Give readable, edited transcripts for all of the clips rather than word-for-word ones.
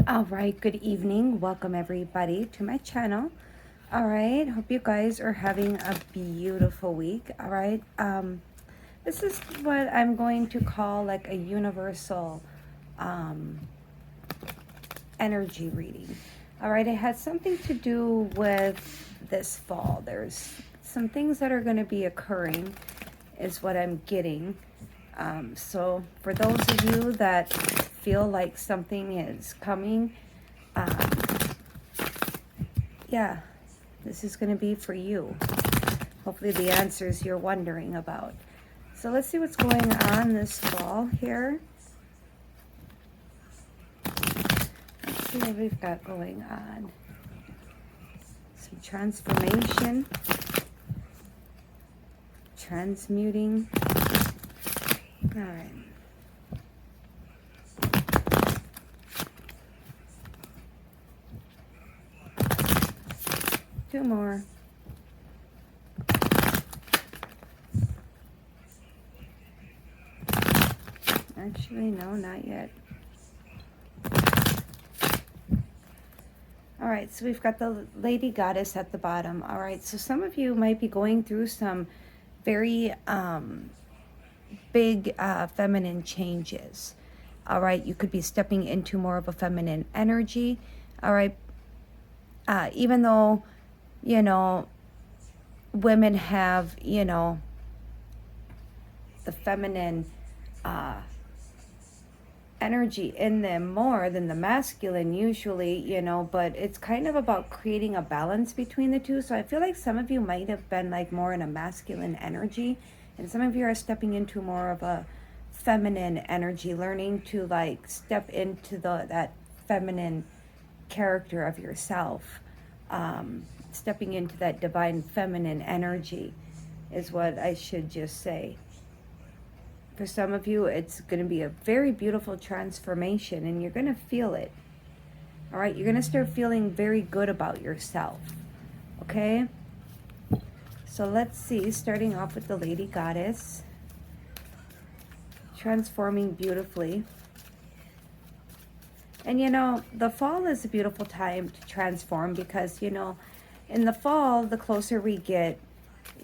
All right, good evening. Welcome everybody to my channel. All right, hope you guys are having a beautiful week. All right, this is what I'm going to call like a universal um, energy reading. All right, it has something to do with this fall. There's some things that are going to be occurring, is what I'm getting. So for those of you that feel like something is coming, um, yeah, this is going to be for you. Hopefully the answers you're wondering about. So let's see what's going on this fall here. Let's see what we've got going on. Some transformation, transmuting. All right. Two more. Actually, no, not yet. All right, so we've got the Lady Goddess at the bottom. All right, so some of you might be going through some very big feminine changes. All right, you could be stepping into more of a feminine energy. All right, even though, you know, women have, you know, the feminine energy in them more than the masculine usually, you know, but it's kind of about creating a balance between the two. So I feel like some of you might have been like more in a masculine energy, and some of you are stepping into more of a feminine energy, learning to like step into that feminine character of yourself, stepping into that divine feminine energy is what I should just say. For some of you, it's going to be a very beautiful transformation, and you're going to feel it. All right, you're going to start feeling very good about yourself. Okay? So let's see, starting off with the Lady Goddess. Transforming beautifully. And you know, the fall is a beautiful time to transform because, you know, in the fall, the closer we get,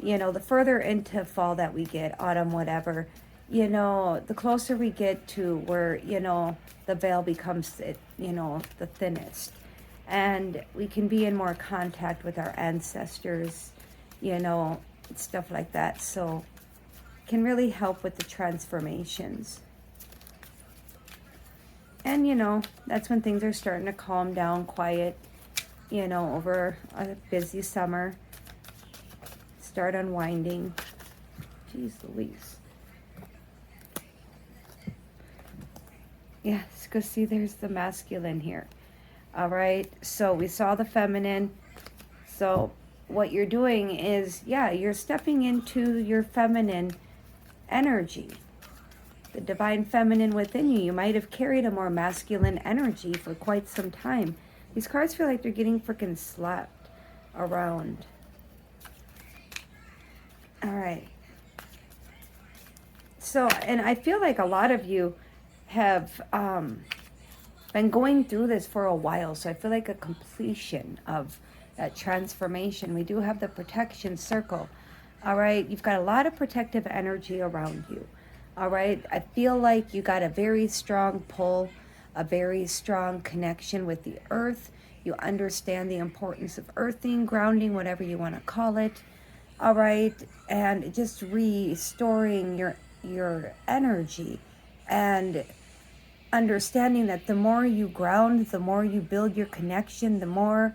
you know, the further into fall that we get, autumn, whatever, you know, the closer we get to where, you know, the veil becomes, you know, the thinnest. And we can be in more contact with our ancestors, you know, stuff like that. So it can really help with the transformations. And, you know, that's when things are starting to calm down, quiet, you know, over a busy summer. Start unwinding. Jeez Louise. Yes, because see, there's the masculine here. All right, so we saw the feminine. So what you're doing is, yeah, you're stepping into your feminine energy, the divine feminine within you. You might have carried a more masculine energy for quite some time. These cards feel like they're getting freaking slapped around. All right. So, and I feel like a lot of you have been going through this for a while, so I feel like a completion of that transformation. We do have the protection circle. All right, you've got a lot of protective energy around you. All right, I feel like you got a very strong pull, a very strong connection with the earth. You understand the importance of earthing, grounding, whatever you want to call it. All right, and just restoring your energy and understanding that the more you ground, the more you build your connection, the more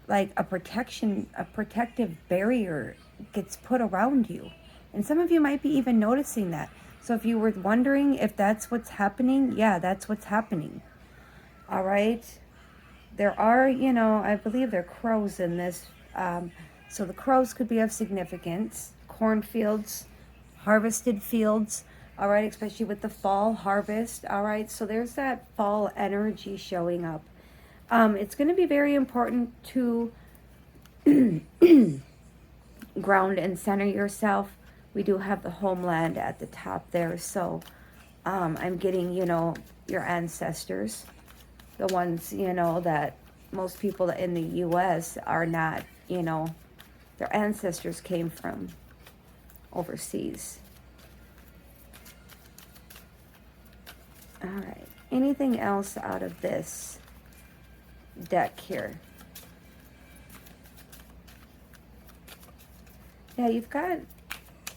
like a protective barrier gets put around you. And some of you might be even noticing that. So if you were wondering if that's what's happening, yeah, that's what's happening. All right. There are, you know, I believe there are crows in this. So the crows could be of significance. Cornfields, harvested fields. All right, especially with the fall harvest. All right, so there's that fall energy showing up. It's going to be very important to ground and center yourself. We do have the homeland at the top there, so I'm getting, you know, your ancestors. the ones, you know, that most people in the U.S. are not, you know, their ancestors came from overseas. All right. Anything else out of this deck here? Yeah, you've got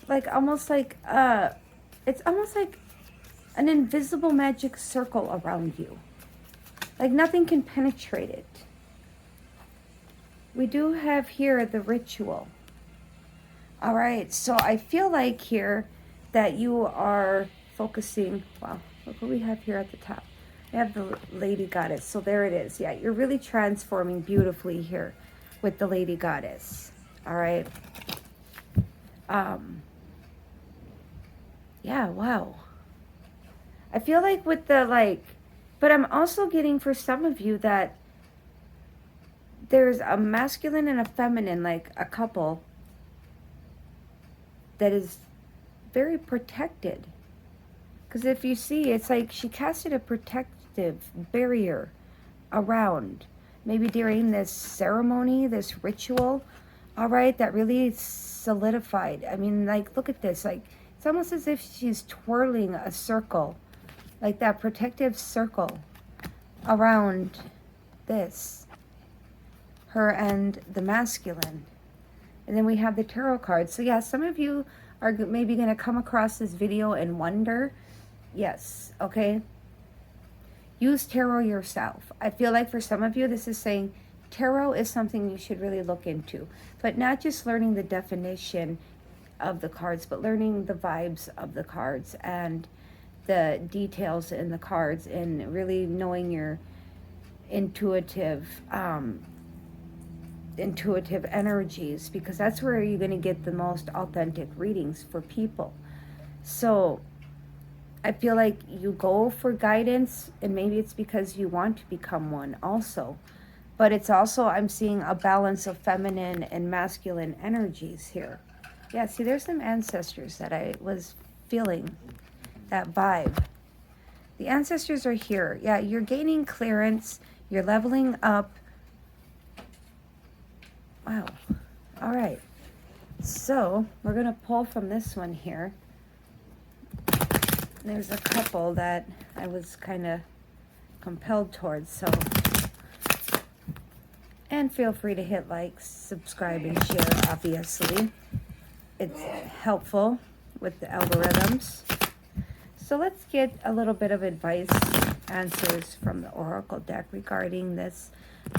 like almost like it's almost like an invisible magic circle around you. Like nothing can penetrate it. We do have here the ritual. All right, so I feel like here that you are focusing, wow, look what we have here at the top. We have the Lady Goddess, so there it is. Yeah, you're really transforming beautifully here with the Lady Goddess. All right. Yeah, wow. I feel like with the like, but I'm also getting for some of you that there's a masculine and a feminine, like a couple that is very protected. Because if you see, it's like she casted a protective barrier around, maybe during this ceremony, this ritual, all right, that really solidified. I mean, like, look at this. Like, it's almost as if she's twirling a circle, like that protective circle around this, her and the masculine. And then we have the tarot cards. So yeah, some of you are maybe going to come across this video and wonder, yes, okay, use tarot yourself. I feel like for some of you, this is saying tarot is something you should really look into, but not just learning the definition of the cards, but learning the vibes of the cards and the details in the cards, and really knowing your intuitive energies, because that's where you're going to get the most authentic readings for people. So I feel like you go for guidance, and maybe it's because you want to become one also, but it's also, I'm seeing a balance of feminine and masculine energies here. Yeah, see, there's some ancestors that I was feeling that vibe. The ancestors are here. Yeah, you're gaining clearance, you're leveling up. Wow. All right. So we're going to pull from this one here. There's a couple that I was kind of compelled towards. So, and feel free to hit like, subscribe, and share, obviously. It's helpful with the algorithms. So let's get a little bit of advice, answers from the Oracle deck regarding this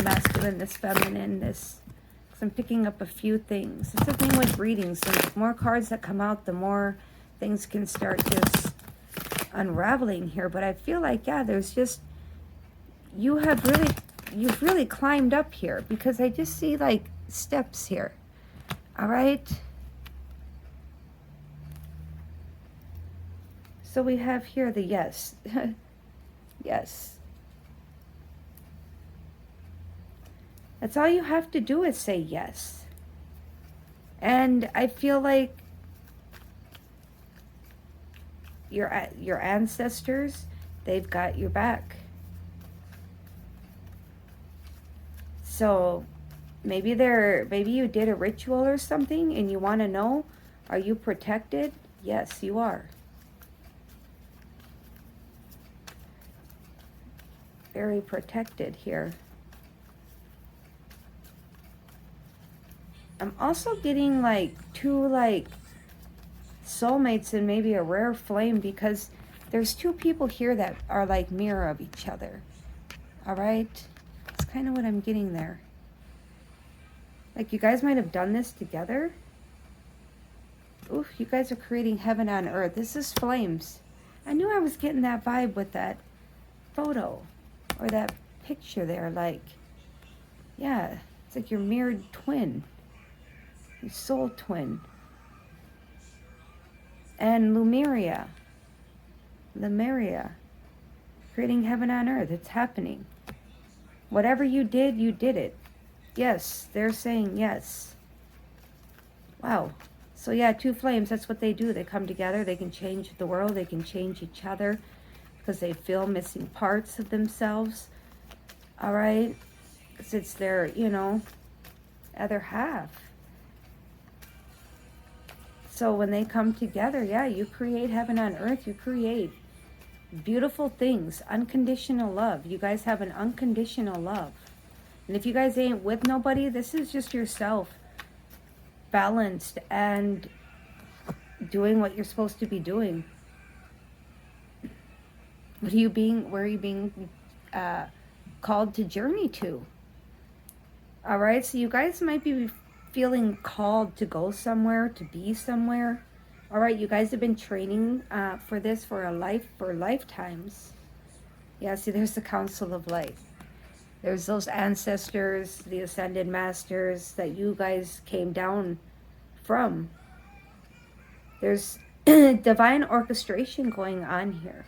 masculine, this feminine, this. I'm picking up a few things. It's the thing with readings. The more cards that come out, the more things can start just unraveling here. But I feel like, yeah, there's just, you've really climbed up here, because I just see like steps here. All right. So we have here the yes. Yes. That's all you have to do is say yes. And I feel like your ancestors, they've got your back. So maybe you did a ritual or something and you want to know, are you protected? Yes, you are. Very protected here. I'm also getting like two like soulmates and maybe a rare flame, because there's two people here that are like mirror of each other. All right. That's kind of what I'm getting there. Like you guys might have done this together. Oof, you guys are creating heaven on earth. This is flames. I knew I was getting that vibe with that photo or that picture there. Like, yeah, it's like your mirrored twin. Soul twin. And Lemuria, creating heaven on earth. It's happening. Whatever you did it. Yes, they're saying yes. Wow. So yeah, two flames, that's what they do. They come together, they can change the world, they can change each other, because they feel missing parts of themselves. All right? 'Cause it's their, you know, other half. So when they come together, yeah, you create heaven on earth. You create beautiful things, unconditional love. You guys have an unconditional love. And if you guys ain't with nobody, this is just yourself, balanced and doing what you're supposed to be doing. Where are you being called to journey to? All right, so you guys might be feeling called to go somewhere, to be somewhere. All right, you guys have been training for this for lifetimes. Yeah, see, there's the Council of Light. There's those ancestors, the ascended masters that you guys came down from. There's divine orchestration going on here.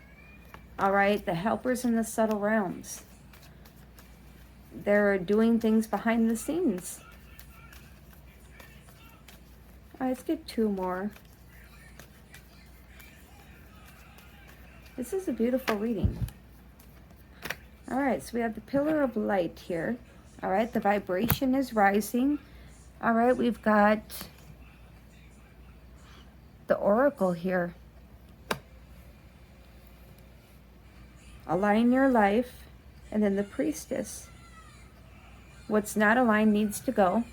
All right, the helpers in the subtle realms. They're doing things behind the scenes. All right, let's get 2 more. This is a beautiful reading. All right, so we have the pillar of light here. All right, the vibration is rising. All right, we've got the oracle here. Align your life, and then the priestess. What's not aligned needs to go.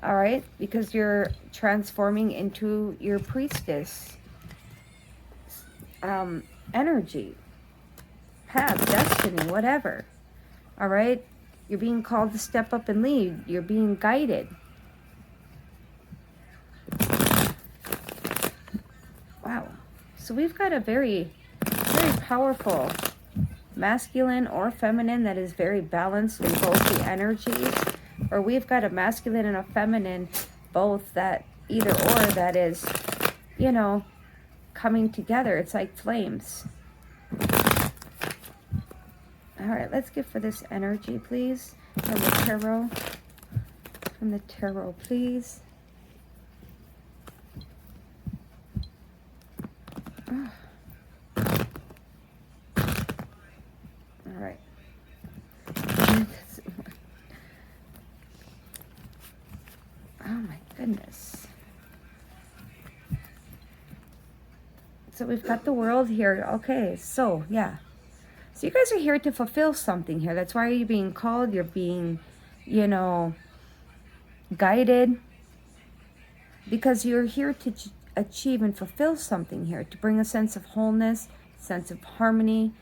All right, because you're transforming into your priestess energy, path, destiny, whatever. All right, you're being called to step up and lead. You're being guided. Wow. So we've got a very, very powerful masculine or feminine that is very balanced in both the energies. Or we've got a masculine and a feminine, both that either or that is, you know, coming together. It's like flames. All right, let's get for this energy, please, from the tarot. From the tarot, please. Oh. All right. Oh my goodness. So we've got the world here. Okay, so yeah. So you guys are here to fulfill something here. That's why you're being called. You're being, you know, guided. Because you're here to achieve and fulfill something here. To bring a sense of wholeness, sense of harmony.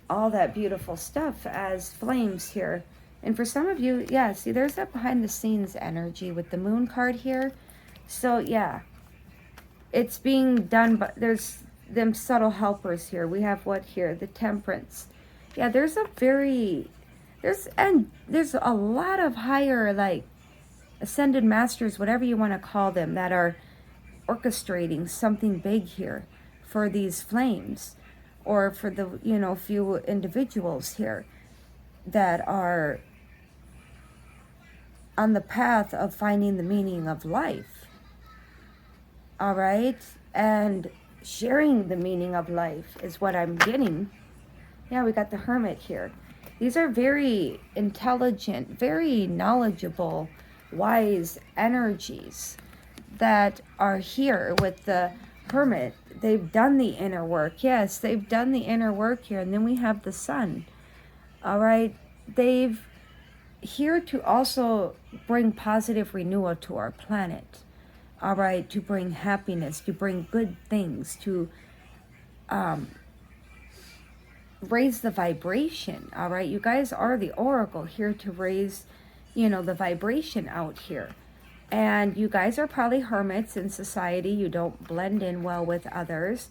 All that beautiful stuff as flames here. And for some of you, yeah, see, there's that behind the scenes energy with the moon card here. So, yeah, it's being done, but there's them subtle helpers here. We have what here? The Temperance. Yeah, there's a lot of higher, like, ascended masters, whatever you want to call them, that are orchestrating something big here for these flames, or for the, you know, few individuals here that are on the path of finding the meaning of life. All right, and sharing the meaning of life is what I'm getting. Yeah, we got the Hermit here. These are very intelligent, very knowledgeable, wise energies that are here with the Hermit. They've done the inner work. Yes, they've done the inner work here. And then we have the Sun. All right, they've here to also bring positive renewal to our planet. All right, to bring happiness, to bring good things, to raise the vibration. All right, you guys are the oracle here to raise, you know, the vibration out here. And you guys are probably hermits in society. You don't blend in well with others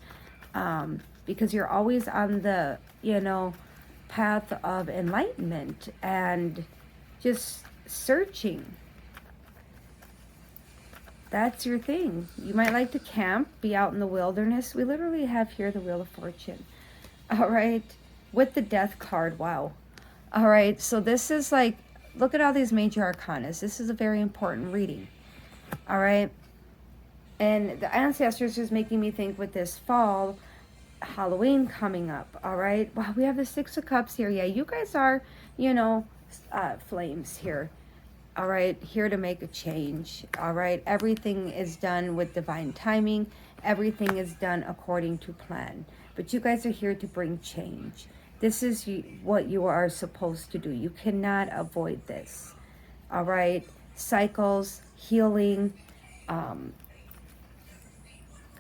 because you're always on the, you know, path of enlightenment and just searching. That's your thing. You might like to camp, be out in the wilderness. We literally have here the Wheel of Fortune. All right. With the Death card. Wow. All right. So this is like, look at all these major arcanas. This is a very important reading. All right. And the ancestors is making me think with this fall, Halloween coming up, all right? Wow, we have the Six of Cups here. Yeah, you guys are, flames here, all right? Here to make a change, all right? Everything is done with divine timing. Everything is done according to plan. But you guys are here to bring change. This is what you are supposed to do. You cannot avoid this, all right? Cycles, healing,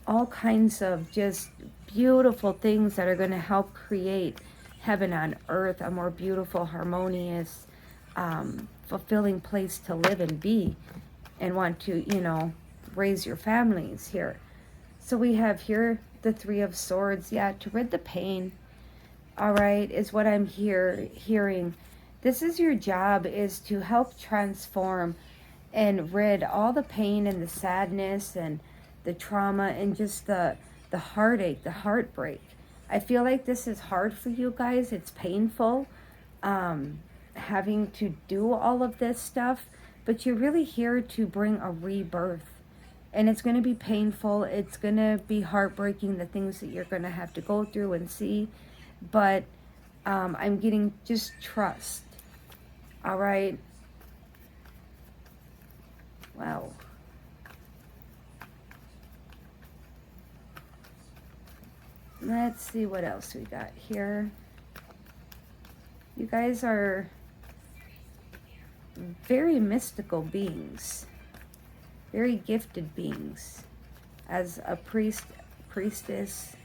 all kinds of just beautiful things that are going to help create heaven on earth, a more beautiful, harmonious, fulfilling place to live and be and want to, raise your families here. So we have here the Three of Swords. Yeah, to rid the pain, all right, is what I'm hearing. This is your job, is to help transform and rid all the pain and the sadness and the trauma and just the heartache, the heartbreak. I feel like this is hard for you guys. It's painful, having to do all of this stuff, but you're really here to bring a rebirth. And it's going to be painful. It's going to be heartbreaking, the things that you're going to have to go through and see. But I'm getting just trust. All right. Wow. Let's see what else we got here. You guys are very mystical beings. Very gifted beings. As a priestess.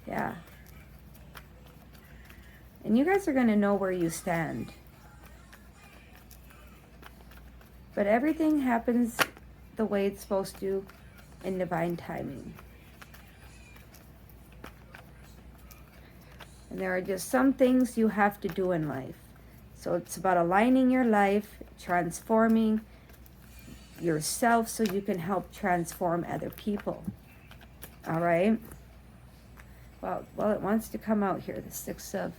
Yeah. And you guys are going to know where you stand. But everything happens the way it's supposed to in divine timing. And there are just some things you have to do in life. So it's about aligning your life, transforming yourself so you can help transform other people. All right? Well, it wants to come out here, the Six of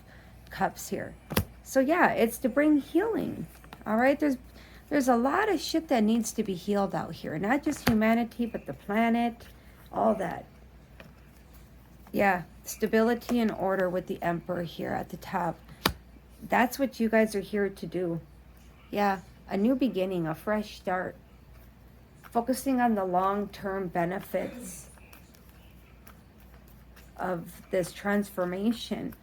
Cups here. So yeah, it's to bring healing. All right? There's a lot of shit that needs to be healed out here. Not just humanity, but the planet, all that. Yeah, stability and order with the Emperor here at the top. That's what you guys are here to do. Yeah, a new beginning, a fresh start. Focusing on the long-term benefits of this transformation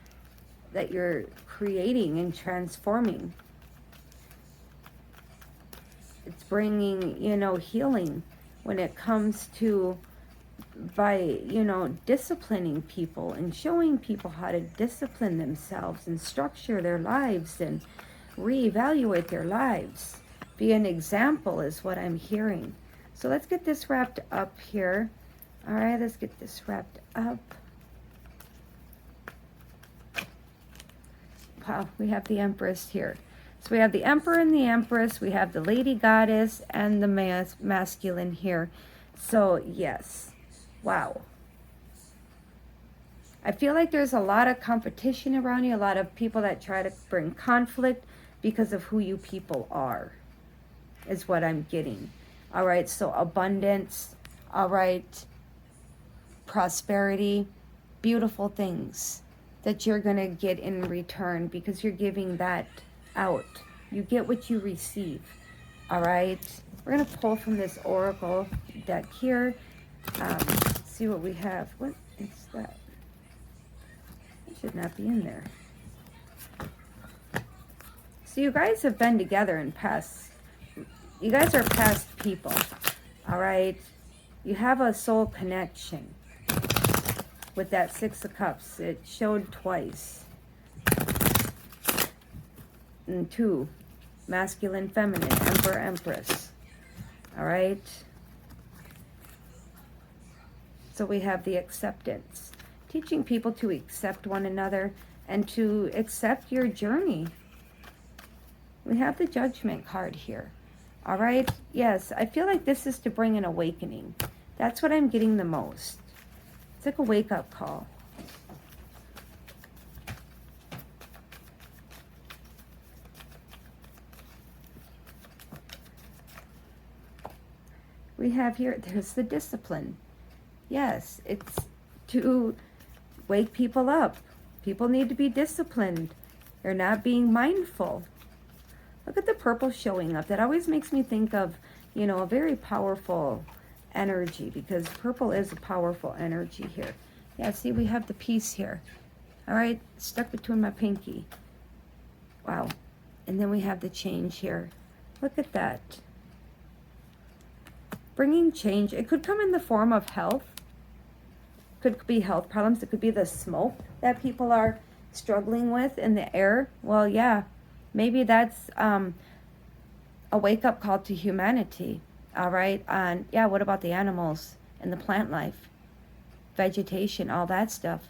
that you're creating and transforming. It's bringing, healing when it comes to by, disciplining people and showing people how to discipline themselves and structure their lives and reevaluate their lives. Be an example is what I'm hearing. So let's get this wrapped up here. All right, let's get this wrapped up. Wow, we have the Empress here. So we have the Emperor and the Empress. We have the Lady Goddess and the masculine here. So yes, wow. I feel like there's a lot of competition around you, a lot of people that try to bring conflict because of who you people are, is what I'm getting. All right, so abundance, all right, prosperity, beautiful things that you're going to get in return because you're giving that out. You get what you receive, all right? We're going to pull from this Oracle deck here, see what we have. What is that? It should not be in there. So you guys have been together in past. You guys are past people, all right? You have a soul connection with that Six of Cups. It showed twice. And two, masculine, feminine, Emperor, Empress, all right? So we have the acceptance, teaching people to accept one another and to accept your journey. We have the Judgment card here. All right, yes, I feel like this is to bring an awakening. That's what I'm getting the most. It's like a wake-up call. We have here, there's the discipline. Yes, it's to wake people up. People need to be disciplined. They're not being mindful. Look at the purple showing up. That always makes me think of, you know, a very powerful energy, because purple is a powerful energy here. Yeah, see, we have the peace here. All right, stuck between my pinky. Wow. And then we have the change here. Look at that. Bringing change. It could come in the form of health. Could be health problems. It could be the smoke that people are struggling with in the air. Well, yeah, maybe that's a wake-up call to humanity. All right. And yeah, what about the animals and the plant life, vegetation, all that stuff,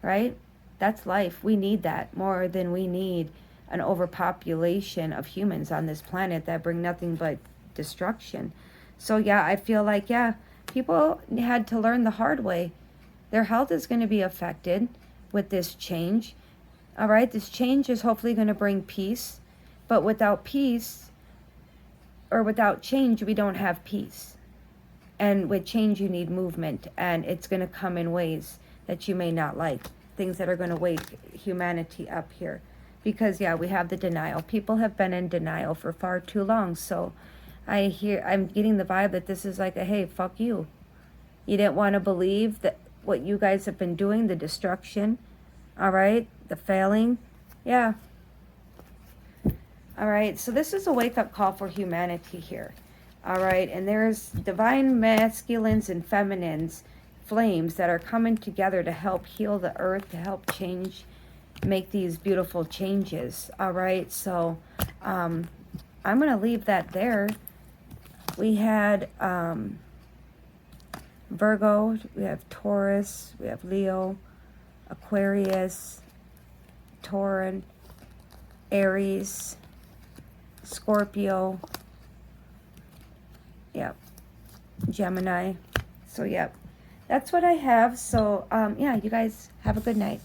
right? That's life. We need that more than we need an overpopulation of humans on this planet that bring nothing but destruction. So yeah, I feel like, yeah, people had to learn the hard way. Their health is going to be affected with this change. All right, this change is hopefully going to bring peace. But without peace, or without change, we don't have peace. And with change, you need movement. And it's going to come in ways that you may not like. Things that are going to wake humanity up here. Because, yeah, we have the denial. People have been in denial for far too long. So I'm getting the vibe that this is like a, hey, fuck you. You didn't want to believe that what you guys have been doing, the destruction, all right, the failing. Yeah. All right, so this is a wake-up call for humanity here. All right, and there's divine masculines and feminines, flames that are coming together to help heal the earth, to help change, make these beautiful changes. All right, so I'm going to leave that there. We had Virgo, we have Taurus, we have Leo, Aquarius, Tauran, Aries, Scorpio, yep, Gemini. So, yep, that's what I have. So, yeah, you guys have a good night.